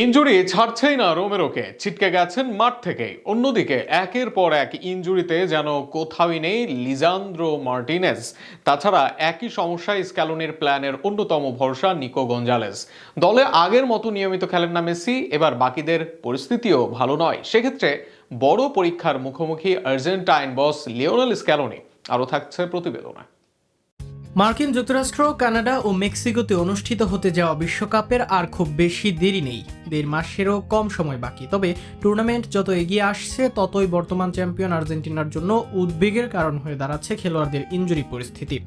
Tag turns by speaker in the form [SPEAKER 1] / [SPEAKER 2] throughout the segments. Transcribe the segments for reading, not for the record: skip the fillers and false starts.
[SPEAKER 1] Injury ছাড়ছেই না রোমেরোকে, ছিটকে গেছেন মাঠ থেকে। অন্যদিকে একের পর এক ইনজুরিতে যেন কোথাওই নেই লিজান্দ্রো মার্টিনেজ। তাছাড়া একই সমস্যায় স্ক্যালোনির প্ল্যানের অন্যতম ভরসা নিকো গঞ্জালেস। দলে আগের মতো নিয়মিত খেলেন না মেসি, এবার বাকিদের পরিস্থিতিও ভালো নয়। সেক্ষেত্রে বড় পরীক্ষার মুখোমুখি আর্জেন্টাইন বস লিওনেল স্ক্যালোনি। আরও থাকছে প্রতিবেদনে।
[SPEAKER 2] মার্কিন যুক্তরাষ্ট্র, কানাডা ও মেক্সিকোতে অনুষ্ঠিত হতে যাওয়া বিশ্বকাপের আর খুব বেশি দেরি নেই। 1.5 মাসেরও কম সময় বাকি। তবে টুর্নামেন্ট যত এগিয়ে আসছে ততই বর্তমান চ্যাম্পিয়ন আর্জেন্টিনার জন্য উদ্বেগের কারণ হয়ে দাঁড়াচ্ছে খেলোয়াড়দের ইনজুরি পরিস্থিতি।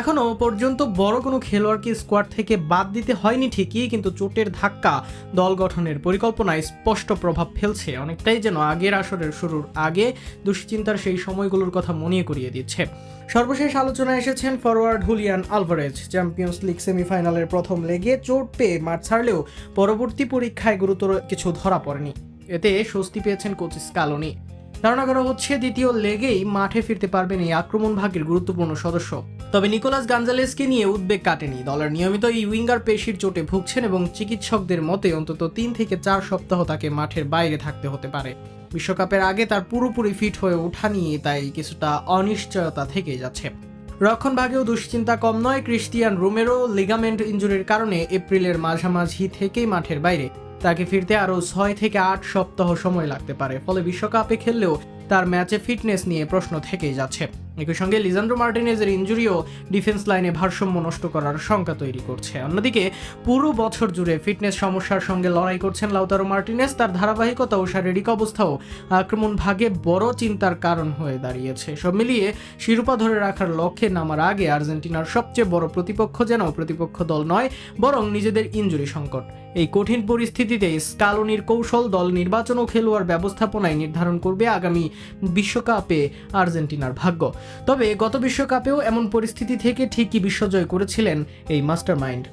[SPEAKER 2] এখনও পর্যন্ত বড় কোনো খেলোয়াড়কে স্কোয়াড থেকে বাদ দিতে হয়নি ঠিকই, কিন্তু চোটের ধাক্কা দল গঠনের পরিকল্পনায় স্পষ্ট প্রভাব ফেলছে। অনেকটাই যেন আগের আসরের শুরুর আগে দুশ্চিন্তার সেই সময়গুলোর কথা মনে করিয়ে দিচ্ছে। সর্বশেষ আলোচনায় এসেছেন forward Julian Alvarez. Champions league সেমিফাইনালের প্রথম লেগে চোট পেয়ে মাঠ ছাড়লেও পরবর্তী পরীক্ষায় গুরুতর কিছু ধরা পড়েনি। এতে স্বস্তি পেয়েছেন কোচ স্ক্যালোনি। ধারণা করা হচ্ছে দ্বিতীয় লেগেই মাঠে ফিরতে পারবেন এই আক্রমণ ভাগের গুরুত্বপূর্ণ সদস্য। তবে নিকোলাস গঞ্জালেসকে নিয়ে উদ্বেগ কাটেনি। দলের নিয়মিত এই উইঙ্গার পেশির চোটে ভুগছেন এবং চিকিৎসকদের মতে অন্তত 3 থেকে 4 সপ্তাহ তাকে মাঠের বাইরে থাকতে হতে পারে। বিশ্বকাপের আগে তার পুরোপুরি ফিট হয়ে ওঠা নিয়ে তাই কিছুটা অনিশ্চয়তা থেকে যাচ্ছে। রক্ষণ ভাগেও দুশ্চিন্তা কম নয়। ক্রিস্টিয়ান রোমেরো লিগামেন্ট ইনজুরির কারণে এপ্রিলের মাঝামাঝি থেকেই মাঠের বাইরে। তাকে ফিরতে আরও 6 থেকে 8 সপ্তাহ সময় লাগতে পারে। ফলে বিশ্বকাপে খেললেও তার ম্যাচে ফিটনেস নিয়ে প্রশ্ন থেকেই যাচ্ছে। একই সঙ্গে লিজান্দ্রো মার্টিনেজের ইনজুরিও ডিফেন্স লাইনে ভারসাম্য নষ্ট করার শঙ্কা তৈরি করছে। অন্যদিকে পুরো বছর জুড়ে ফিটনেস সমস্যার সঙ্গে লড়াই করছেন লাউতারো মার্টিনেজ। তার ধারাবাহিকতা ও শারীরিক অবস্থাও আক্রমণ ভাগে বড় চিন্তার কারণ হয়ে দাঁড়িয়েছে। সব মিলিয়ে শিরোপা ধরে রাখার লক্ষ্যে নামার আগে আর্জেন্টিনার সবচেয়ে বড় প্রতিপক্ষ যেন প্রতিপক্ষ দল নয়, বরং নিজেদের ইনজুরি সংকট। এই কঠিন পরিস্থিতিতে স্ক্যালোনির কৌশল, দল নির্বাচন ও খেলোয়াড় ব্যবস্থাপনায় নির্ধারণ করবে আগামী বিশ্বকাপে আর্জেন্টিনার ভাগ্য। তবে গত বিশ্বকাপেও এমন পরিস্থিতি থেকে ঠিকই বিশ্বজয় করেছিলেন এই মাস্টারমাইন্ড।